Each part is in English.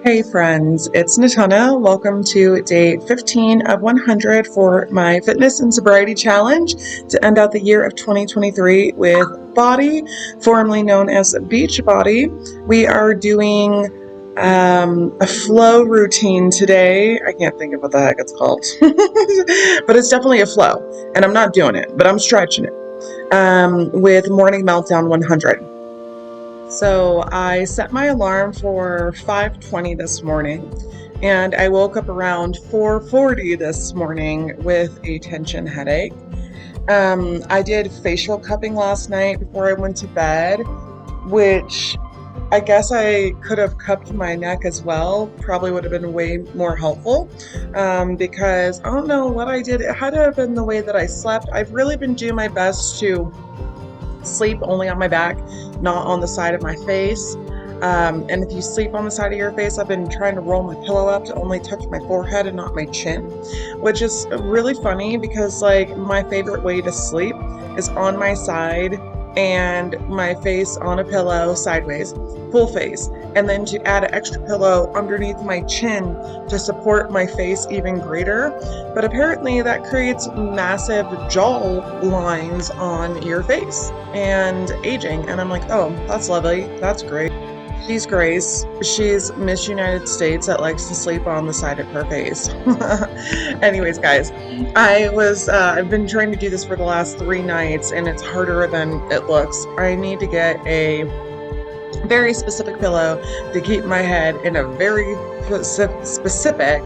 Hey friends, it's Natana. Welcome to day 15 of 100 for my fitness and sobriety challenge to end out the year of 2023 with Body, formerly known as Beach Body. We are doing a flow routine today. I can't think of what the heck it's called, but it's definitely a flow. And I'm not doing it, but I'm stretching it with Morning Meltdown 100. So I set my alarm for 5:20 this morning, and I woke up around 4:40 this morning with a tension headache. I did facial cupping last night before I went to bed, which I guess I could have cupped my neck as well. Probably would have been way more helpful, because I don't know what I did. It had to have been the way that I slept. I've really been doing my best to sleep only on my back, not on the side of my face. And if you sleep on the side of your face, I've been trying to roll my pillow up to only touch my forehead and not my chin, which is really funny because, like, my favorite way to sleep is on my side and my face on a pillow sideways, full face, and then to add an extra pillow underneath my chin to support my face even greater. But apparently, that creates massive jaw lines on your face and aging. And I'm like, oh, that's lovely. That's great. She's Grace. She's Miss United States that likes to sleep on the side of her face. Anyways, guys, I've been trying to do this for the last 3 nights and it's harder than it looks. I need to get a very specific pillow to keep my head in a very specific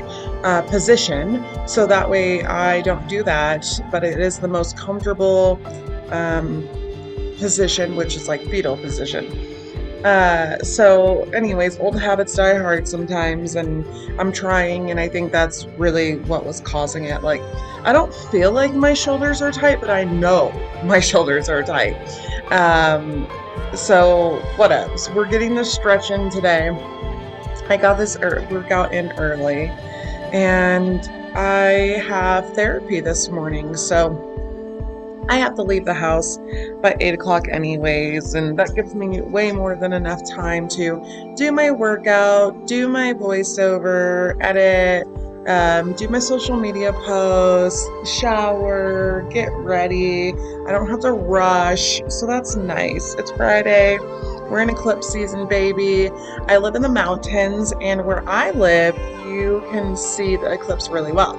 position, so that way I don't do that, but it is the most comfortable position, which is like fetal position. So anyways, old habits die hard sometimes, and I'm trying, and I think that's really what was causing it. Like, I don't feel like my shoulders are tight, but I know my shoulders are tight. So what else? We're getting the stretch in today. I got this workout in early, and I have therapy this morning, so I have to leave the house by 8 o'clock anyways, and that gives me way more than enough time to do my workout, do my voiceover, edit, do my social media posts, shower, get ready. I don't have to rush, so that's nice. It's Friday. We're in eclipse season, baby. I live in the mountains, and where I live, you can see the eclipse really well.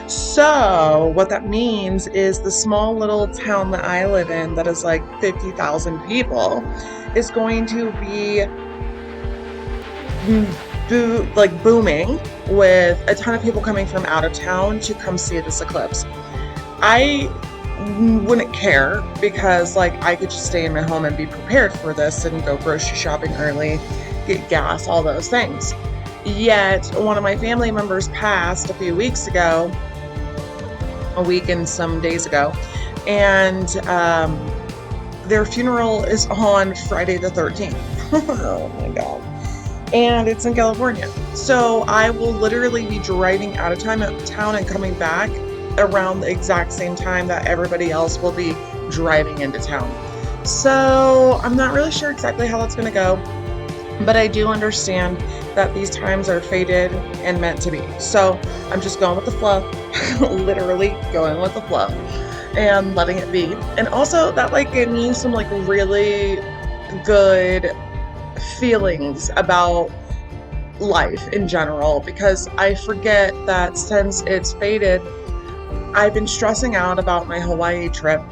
So, what that means is the small little town that I live in, that is like 50,000 people, is going to be booming with a ton of people coming from out of town to come see this eclipse. I wouldn't care because, like, I could just stay in my home and be prepared for this and go grocery shopping early, get gas, all those things. Yet, one of my family members passed a few weeks ago, a week and some days ago, and their funeral is on Friday the 13th. Oh my God. And it's in California. So I will literally be driving out of town and coming back around the exact same time that everybody else will be driving into town. So I'm not really sure exactly how that's going to go, but I do understand that these times are fated and meant to be. So I'm just going with the flow, literally going with the flow and letting it be. And also that, like, gave me some, like, really good feelings about life in general, because I forget that since it's fated, I've been stressing out about my Hawaii trip,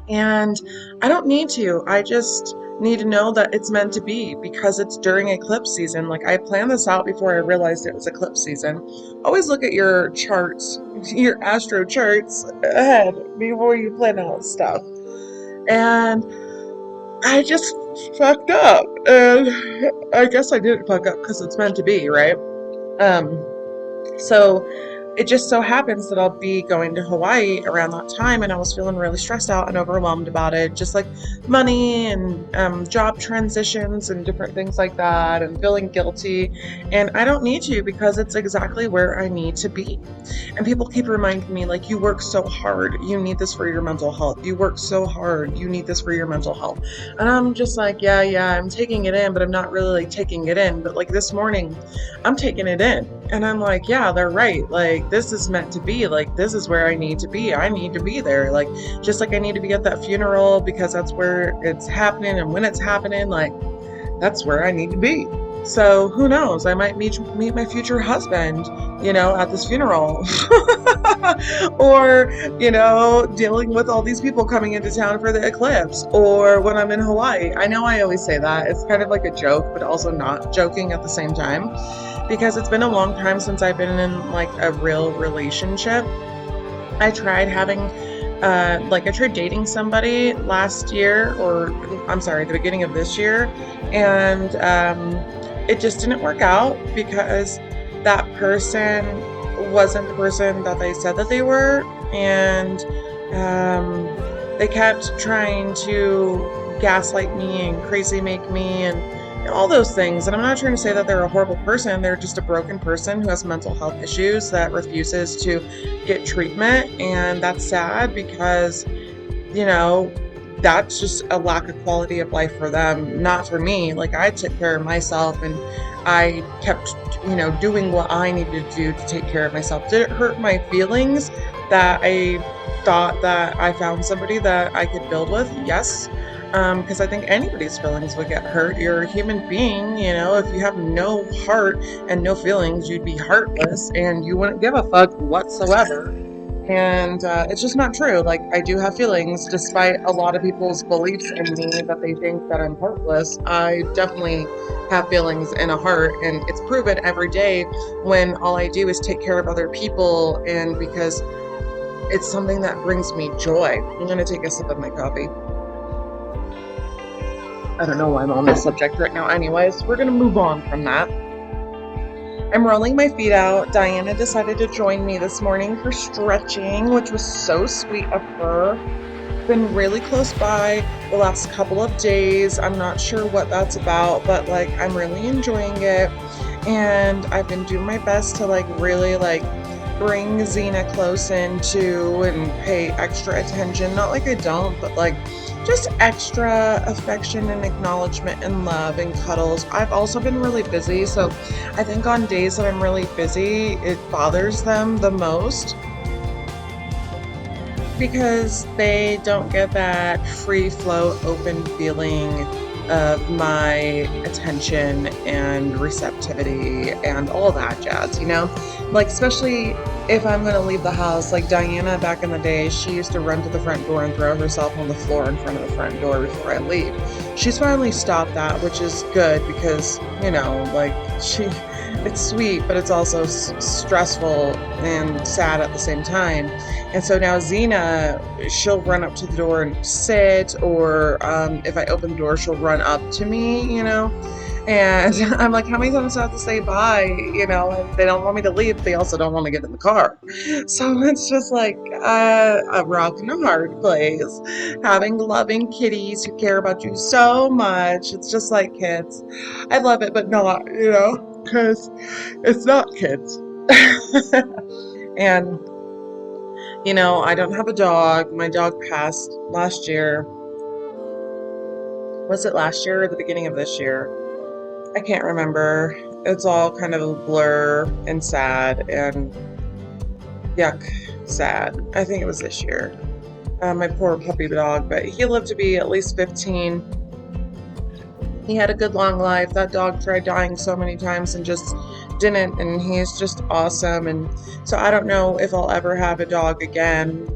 and I don't need to. I just need to know that it's meant to be because it's during eclipse season. Like, I planned this out before I realized it was eclipse season. Always look at your charts, your astro charts ahead before you plan out stuff. And I just fucked up. And I guess I didn't fuck up because it's meant to be, right? So it just so happens that I'll be going to Hawaii around that time, and I was feeling really stressed out and overwhelmed about it, just like money and job transitions and different things like that, and feeling guilty. And I don't need to, because it's exactly where I need to be. And people keep reminding me, like, you work so hard, you need this for your mental health. You work so hard, you need this for your mental health. And I'm just like, yeah, I'm taking it in, but I'm not really like taking it in. But like this morning, I'm taking it in. And I'm like, yeah, they're right. Like, this is meant to be. Like, this is where I need to be. I need to be there. Like, just like I need to be at that funeral because that's where it's happening. And when it's happening, like, that's where I need to be. So who knows? I might meet my future husband, at this funeral. Or, dealing with all these people coming into town for the eclipse, or when I'm in Hawaii. I know I always say that. It's kind of like a joke, but also not joking at the same time, because it's been a long time since I've been in like a real relationship. I tried I tried dating somebody last year, or I'm sorry, the beginning of this year, and it just didn't work out because that person wasn't the person that they said that they were, and they kept trying to gaslight me and crazy make me and all those things. And I'm not trying to say that they're a horrible person. They're just a broken person who has mental health issues that refuses to get treatment, and that's sad because that's just a lack of quality of life for them, not for me. Like, I took care of myself, and I kept, doing what I needed to do to take care of myself. Did it hurt my feelings that I thought that I found somebody that I could build with? Yes. Because I think anybody's feelings would get hurt. You're a human being, if you have no heart and no feelings, you'd be heartless and you wouldn't give a fuck whatsoever. And it's just not true. Like, I do have feelings, despite a lot of people's beliefs in me that they think that I'm heartless. I definitely have feelings and a heart, and it's proven every day when all I do is take care of other people, and because it's something that brings me joy. I'm going to take a sip of my coffee. I don't know why I'm on this subject right now. Anyways, we're going to move on from that. I'm rolling my feet out. Diana decided to join me this morning for stretching, which was so sweet of her. Been really close by the last couple of days. I'm not sure what that's about, but like, I'm really enjoying it. And I've been doing my best to really bring Xena close into and pay extra attention. Not like I don't, but just extra affection and acknowledgement and love and cuddles. I've also been really busy, so I think on days that I'm really busy, it bothers them the most because they don't get that free flow, open feeling of my attention and receptivity and all that jazz, especially if I'm going to leave the house. Like Diana back in the day, she used to run to the front door and throw herself on the floor in front of the front door before I leave. She's finally stopped that, which is good because, it's sweet, but it's also stressful and sad at the same time. And so now Xena, she'll run up to the door and sit, or if I open the door, she'll run up to me, and I'm like, how many times do I have to say bye? And they don't want me to leave. They also don't want to get in the car. So it's just like a rock and a hard place. Having loving kitties who care about you so much. It's just like kids. I love it, but not, because it's not kids. And, I don't have a dog. My dog passed last year. Was it last year or the beginning of this year? I can't remember. It's all kind of a blur and sad and yuck, sad. I think it was this year. My poor puppy dog, but he lived to be at least 15. He had a good long life. That dog tried dying so many times and just didn't, and he's just awesome. And so I don't know if I'll ever have a dog again,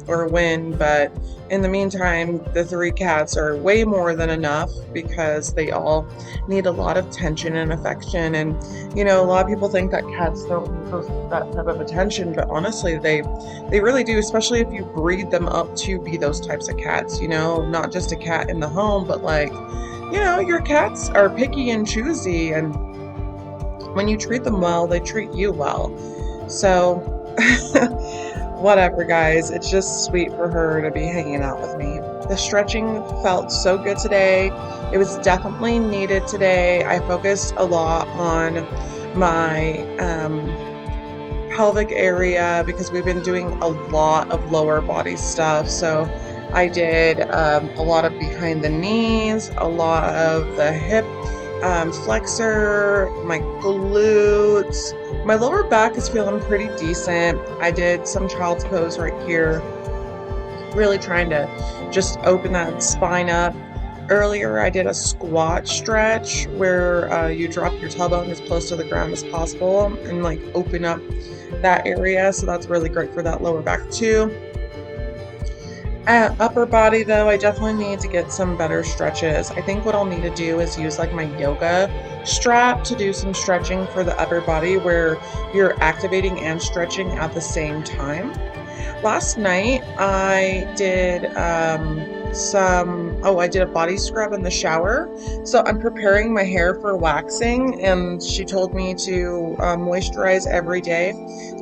or when, but in the meantime, the 3 cats are way more than enough because they all need a lot of attention and affection. And a lot of people think that cats don't need that type of attention, but honestly, they really do, especially if you breed them up to be those types of cats, not just a cat in the home, but your cats are picky and choosy, and when you treat them well, they treat you well. So Whatever, guys. It's just sweet for her to be hanging out with me. The stretching felt so good today. It was definitely needed today. I focused a lot on my pelvic area because we've been doing a lot of lower body stuff. So I did a lot of behind the knees, a lot of the hip flexor, my glutes. My lower back is feeling pretty decent. I did some child's pose right here, really trying to just open that spine up. Earlier, I did a squat stretch where you drop your tailbone as close to the ground as possible and like open up that area. So that's really great for that lower back too. Upper body though, I definitely need to get some better stretches. I think what I'll need to do is use like my yoga strap to do some stretching for the upper body where you're activating and stretching at the same time. Last night I did I did a body scrub in the shower. So I'm preparing my hair for waxing, and she told me to moisturize every day,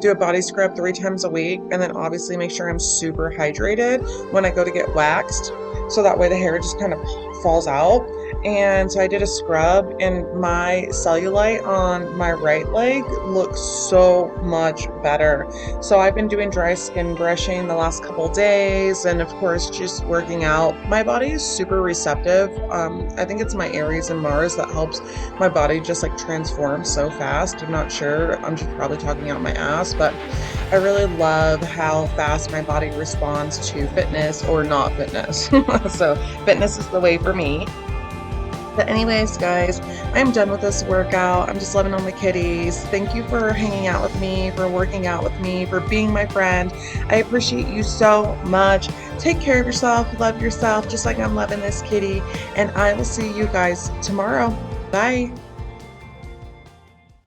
do a body scrub 3 times a week, and then obviously make sure I'm super hydrated when I go to get waxed. So that way the hair just kind of falls out. And so I did a scrub, and my cellulite on my right leg looks so much better. So I've been doing dry skin brushing the last couple days, and of course just working out. My body is super receptive. I think it's my Aries and Mars that helps my body just like transform so fast. I'm not sure. I'm just probably talking out my ass, but I really love how fast my body responds to fitness or not fitness. So fitness is the way for me. But anyways, guys, I'm done with this workout. I'm just loving on the kitties. Thank you for hanging out with me, for working out with me, for being my friend. I appreciate you so much. Take care of yourself, love yourself, just like I'm loving this kitty. And I will see you guys tomorrow. Bye.